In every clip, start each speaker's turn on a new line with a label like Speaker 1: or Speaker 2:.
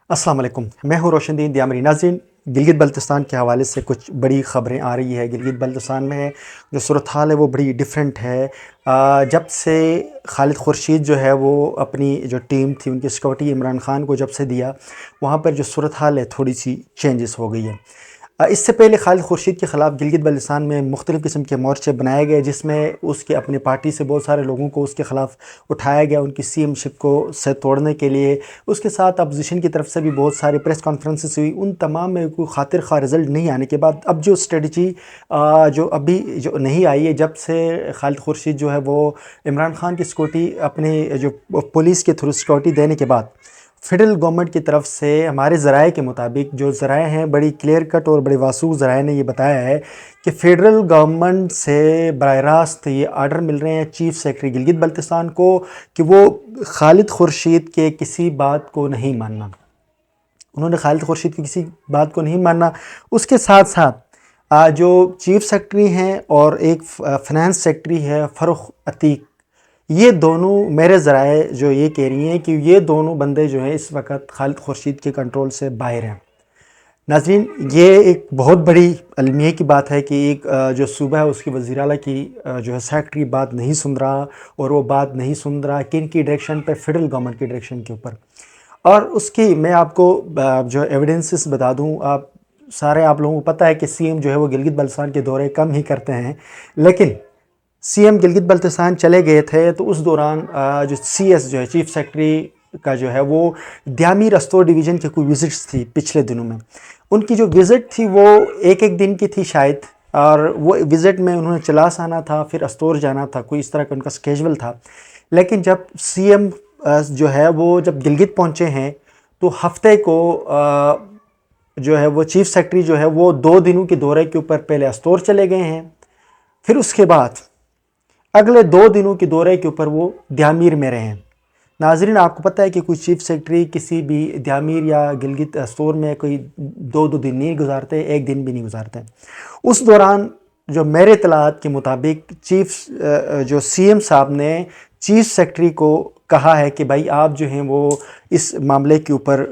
Speaker 1: अस्सलाम वालेकुम। मैं हूँ रोशनदीन दियामरी। नाज़रीन, गिलगित बल्तिस्तान के हवाले से कुछ बड़ी ख़बरें आ रही है। गिलगित बल्तिस्तान में जो सूरत हाल है वो बड़ी डिफरेंट है। जब से खालिद खुर्शीद जो है वो अपनी जो टीम थी उनकी सिक्योरिटी इमरान ख़ान को जब से दिया, वहाँ पर जो सूरत हाल है थोड़ी सी चेंजेस हो गई है। इससे पहले खालिद खुर्शीद के ख़िलाफ़ गिलगित बल्तिस्तान में मुख्तलिफ़ किस्म के मोर्चे बनाए गए, जिसमें उसके अपनी पार्टी से बहुत सारे लोगों को उसके ख़िलाफ़ उठाया गया उनकी सीएमशिप को से तोड़ने के लिए। उसके साथ अपोजिशन की तरफ से भी बहुत सारी प्रेस कॉन्फ्रेंसेस हुई। उन तमाम में कोई खातिर खा रिज़ल्ट नहीं आने के बाद अब जो स्ट्रेटजी जो अभी जो नहीं आई है, जब से खालिद खुर्शीद जो है वो इमरान ख़ान की सिक्योरिटी अपने जो पुलिस के थ्रू सिक्योरिटी देने के बाद फेडरल गवर्नमेंट की तरफ से हमारे ज़राए के मुताबिक, जो ज़राए हैं बड़ी क्लियर कट और बड़े वासूख ज़राए ने ये बताया है कि फ़ेडरल गवर्नमेंट से बराह रास्त ये आर्डर मिल रहे हैं चीफ़ सेक्रेटरी गिलगित बल्तिस्तान को कि वो खालिद खुर्शीद के किसी बात को नहीं मानना। उन्होंने खालिद खुर्शीद की किसी बात को नहीं मानना। उसके साथ साथ जो चीफ़ सेक्रेटरी हैं और एक फ़ाइनेंस सेक्रेटरी है फ़ारूक अतीक, ये दोनों मेरे ज़राए जो ये कह रही हैं कि ये दोनों बंदे जो हैं इस वक्त खालिद खुर्शीद के कंट्रोल से बाहर हैं। नाज़रीन, ये एक बहुत बड़ी अलमिया की बात है कि एक जो सूबा है उसकी वज़ीर आला की जो है सेक्रेटरी बात नहीं सुन रहा, और वो बात नहीं सुन रहा किन की डायरेक्शन पे, फेडरल गवर्नमेंट की डायरेक्शन के ऊपर। और उसकी मैं आपको जो एविडेंसेस बता दूं। आप लोगों को पता है कि सीएम जो है वो गिलगित बल्तिस्तान के दौरे कम ही करते हैं, लेकिन सीएम गिलगित बल्तिस्तान चले गए थे तो उस दौरान जो सीएस जो है चीफ सेक्रेटरी का जो है वो द्यामी रस्तोर डिवीज़न के कोई विज़िट्स थी पिछले दिनों में। उनकी जो विज़िट थी वो एक दिन की थी शायद, और वो विज़िट में उन्होंने चलास आना था, फिर अस्तोर जाना था, कोई इस तरह का उनका स्केजूल था। लेकिन जब सीएम जो है वो जब गिलगित पहुँचे हैं तो हफ्ते को जो है वो चीफ सेक्रेटरी जो है वो 2 दिनों के दौरे के ऊपर पहले अस्तोर चले गए हैं, फिर उसके बाद अगले 2 दिनों के दौरे के ऊपर वो द्यामीर में रहे हैं। नाज़रीन, आपको पता है कि कोई चीफ सेक्रेटरी किसी भी द्यामीर या गिलगित अस्तोर में कोई 2 दिन नहीं गुजारते, 1 दिन भी नहीं गुजारते। उस दौरान जो मेरे इत्तलात के मुताबिक जो सीएम साहब ने चीफ सेक्रेटरी को कहा है कि भाई आप जो हैं वो इस मामले के ऊपर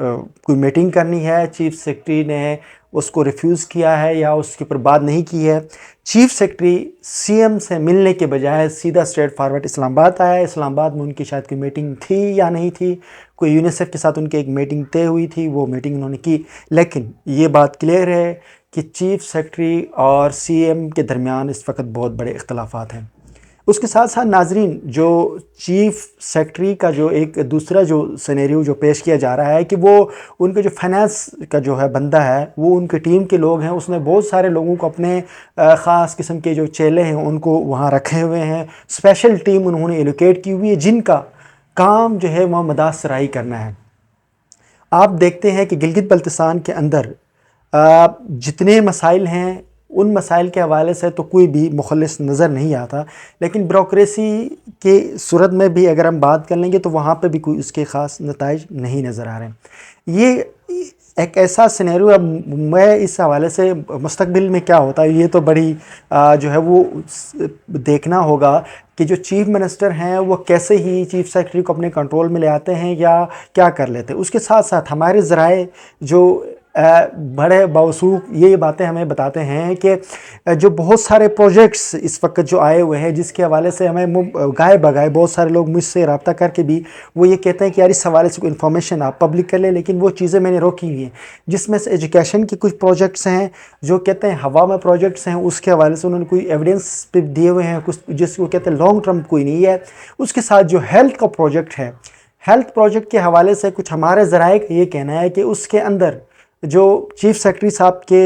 Speaker 1: कोई मीटिंग करनी है। चीफ सेक्रेटरी ने उसको रिफ्यूज़ किया है या उसके ऊपर बात नहीं की है। चीफ सेक्रेटरी सीएम से मिलने के बजाय सीधा स्ट्रेट फॉरवर्ड इस्लामाबाद आया। इस्लामाबाद में उनकी शायद कोई मीटिंग थी या नहीं थी, कोई यूनिसेफ के साथ उनकी एक मीटिंग तय हुई थी, वो मीटिंग उन्होंने की। लेकिन ये बात क्लियर है कि चीफ सेक्रेटरी और सीएम के दरमियान इस वक्त बहुत बड़े इख्तलाफात हैं। उसके साथ साथ नाजरीन, जो चीफ सेक्रेटरी का जो एक दूसरा जो सिनेरियो जो पेश किया जा रहा है कि वो उनके जो फाइनेंस का जो है बंदा है वो उनकी टीम के लोग हैं, उसने बहुत सारे लोगों को अपने ख़ास किस्म के जो चेले हैं उनको वहाँ रखे हुए हैं। स्पेशल टीम उन्होंने एलोकेट की हुई है जिनका काम जो है वह मदासराई करना है। आप देखते हैं कि गिलगित बल्तिस्तान के अंदर जितने मसाइल हैं उन मसाइल के हवाले से तो कोई भी मुखलिस नज़र नहीं आता, लेकिन ब्यूरोक्रेसी के सूरत में भी अगर हम बात कर लेंगे तो वहाँ पे भी कोई उसके ख़ास नताइज नहीं नज़र आ रहे हैं। ये एक ऐसा सिनेरियो, अब मैं इस हवाले से मुस्तकबिल में क्या होता है ये तो बड़ी जो है वो देखना होगा कि जो चीफ मिनिस्टर हैं वो कैसे ही चीफ सेक्रेटरी को अपने कंट्रोल में ले आते हैं या क्या कर लेते हैं। उसके साथ साथ हमारे ज़राए जो बड़े बावसूख ये बातें हमें बताते हैं कि जो बहुत सारे प्रोजेक्ट्स इस वक्त जो आए हुए हैं जिसके हवाले से हमें गाए बगाए बहुत सारे लोग मुझसे रब्ता करके भी वो ये कहते हैं कि यार इस हवाले से कोई इन्फॉर्मेशन आप पब्लिक कर लें, लेकिन वो चीज़ें मैंने रोकी हुई हैं। जिसमें से एजुकेशन के कुछ प्रोजेक्ट्स हैं जो कहते हैं हवा में प्रोजेक्ट्स हैं, उसके हवाले से उन्होंने कोई एविडेंस पे दिए हुए हैं, कुछ जिसको कहते हैं लॉन्ग टर्म कोई नहीं है। उसके साथ जो हेल्थ का प्रोजेक्ट है, हेल्थ प्रोजेक्ट के हवाले से कुछ हमारे ज़राए का ये कहना है कि उसके अंदर जो चीफ सेक्रेटरी साहब के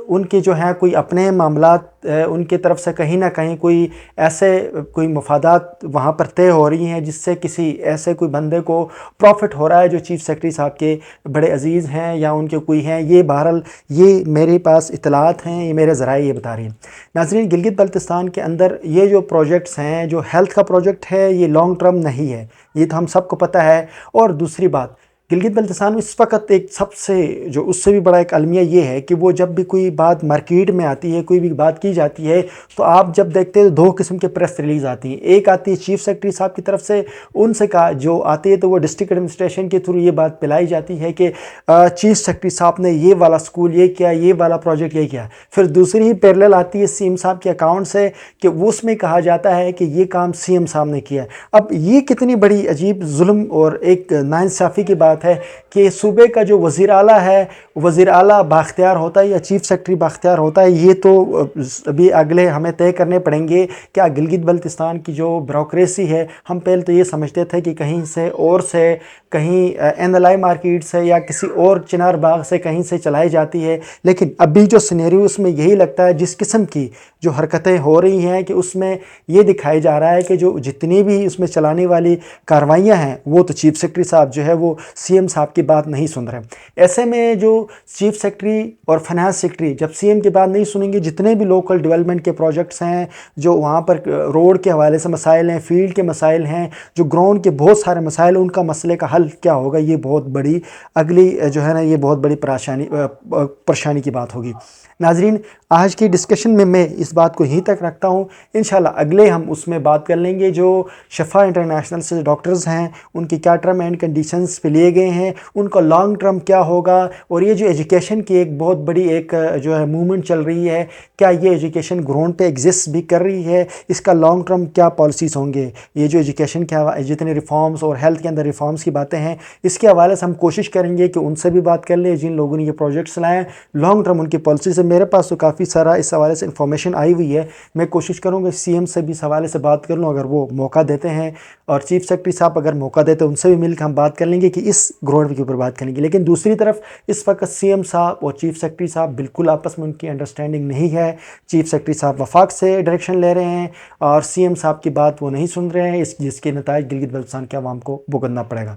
Speaker 1: उनके जो हैं कोई अपने मामलात उनकी तरफ से कहीं ना कहीं कोई मफादात वहाँ पर तय हो रही हैं जिससे किसी ऐसे कोई बंदे को प्रॉफिट हो रहा है जो चीफ सेक्रेटरी साहब के बड़े अजीज़ हैं या उनके कोई हैं। ये बहरहाल ये मेरे पास इतलात हैं, ये मेरे ज़राए ये बता रही हैं। नाज़रीन, गिलगित बल्तिस्तान के अंदर ये जो प्रोजेक्ट्स हैं, जो हेल्थ का प्रोजेक्ट है ये लॉन्ग टर्म नहीं है, ये तो हम सबको पता है। और दूसरी बात, گلگت بلتستان میں اس وقت ایک سب سے جو اس سے بھی بڑا ایک المیہ یہ ہے کہ وہ جب بھی کوئی بات مارکیٹ میں آتی ہے، کوئی بھی بات کی جاتی ہے، تو آپ جب دیکھتے ہیں تو 2 قسم کے پریس ریلیز آتی ہیں. ایک آتی ہے چیف سیکرٹری صاحب کی طرف سے، ان سے کہا جو آتی ہے تو وہ ڈسٹرکٹ ایڈمنسٹریشن کے تھرو یہ بات پلائی جاتی ہے کہ چیف سیکرٹری صاحب نے یہ والا سکول یہ کیا، یہ والا پروجیکٹ یہ کیا. پھر دوسری ہی پیرلل آتی ہے سی ایم صاحب کے اکاؤنٹ سے کہ وہ اس میں کہا جاتا ہے کہ یہ کام سی ایم صاحب نے کیا ہے. اب یہ کتنی بڑی عجیب ظلم اور ایک ناانصافی کی بات ہے کہ صوبے کا جو وزیر اعلیٰ ہے، وزیر اعلیٰ بااختیار ہوتا ہے یا چیف سیکرٹری بااختیار ہوتا ہے. یہ تو ابھی اگلے ہمیں طے کرنے پڑیں گے. کیا گلگت بلتستان کی جو بیوروکریسی ہے، ہم پہلے تو یہ سمجھتے تھے کہ کہیں سے اور سے، کہیں این ایل آئی مارکیٹ سے یا کسی اور چنار باغ سے کہیں سے چلائی جاتی ہے، لیکن ابھی جو سینیریو اس میں یہی لگتا ہے، جس قسم کی جو حرکتیں ہو رہی ہیں کہ اس میں یہ دکھائی جا رہا ہے کہ جو جتنی بھی اس میں چلانے والی کاروائیاں ہیں وہ تو چیف سیکرٹری صاحب جو ہے وہ سی ایم صاحب کی بات نہیں سن رہے. ایسے میں جو چیف سیکرٹری اور فائنانس سیکرٹری جب سی ایم کی بات نہیں سنیں گے، جتنے بھی لوکل ڈیولپمنٹ کے پروجیکٹس ہیں، جو وہاں پر روڈ کے حوالے سے مسائل ہیں، فیلڈ کے مسائل ہیں، جو گراؤنڈ کے بہت سارے مسائل، ان کا مسئلے کا حل کیا ہوگا؟ یہ بہت بڑی اگلی جو ہے نا، یہ بہت بڑی پریشانی کی بات ہوگی. ناظرین، آج کی ڈسکشن میں اس بات کو یہیں تک رکھتا ہوں. انشاءاللہ اگلے ہم اس میں بات کر لیں گے جو شفا انٹرنیشنل سے ڈاکٹرز ہیں، ان کی کیا ٹرم اینڈ کنڈیشنز پہ لیے گئے ہیں، ان کا لانگ ٹرم کیا ہوگا، اور یہ جو ایجوکیشن کی ایک بہت بڑی ایک جو ہے موومنٹ چل رہی ہے، کیا یہ ایجوکیشن گراؤنڈ پہ ایگزسٹ بھی کر رہی ہے، اس کا لانگ ٹرم کیا پالیسیز ہوں گے. یہ جو ایجوکیشن کے جتنے ریفارمز اور ہیلتھ کے اندر ریفارمز کی باتیں ہیں، اس کے حوالے سے ہم کوشش کریں گے کہ ان سے بھی بات کر لیں جن لوگوں نے یہ پروجیکٹس لائے ہیں. لانگ ٹرم ان کی پالیسیز ہے. میرے پاس تو کافی سارا اس حوالے سے انفارمیشن آئی ہوئی ہے. میں کوشش کروں گا سی ایم سے بھی اس حوالے سے بات کر لوں اگر وہ موقع دیتے ہیں، اور چیف سیکرٹری صاحب اگر موقع دیتے ہیں ان سے بھی مل کے ہم بات کر لیں گے کہ اس گراؤنڈ کے اوپر بات کریں گے. لیکن دوسری طرف اس وقت سی ایم صاحب اور چیف سیکرٹری صاحب بالکل آپس میں ان کی انڈرسٹینڈنگ نہیں ہے. چیف سیکرٹری صاحب وفاق سے ڈائریکشن لے رہے ہیں اور سی ایم صاحب کی بات وہ نہیں سن رہے ہیں، جس کے نتائج گلگت بلتستان کے عوام کو بھگتنا پڑے گا.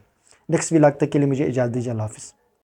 Speaker 1: نیکسٹ ولاگ تک کے لیے مجھے اجازت دیجیے. اللہ حافظ.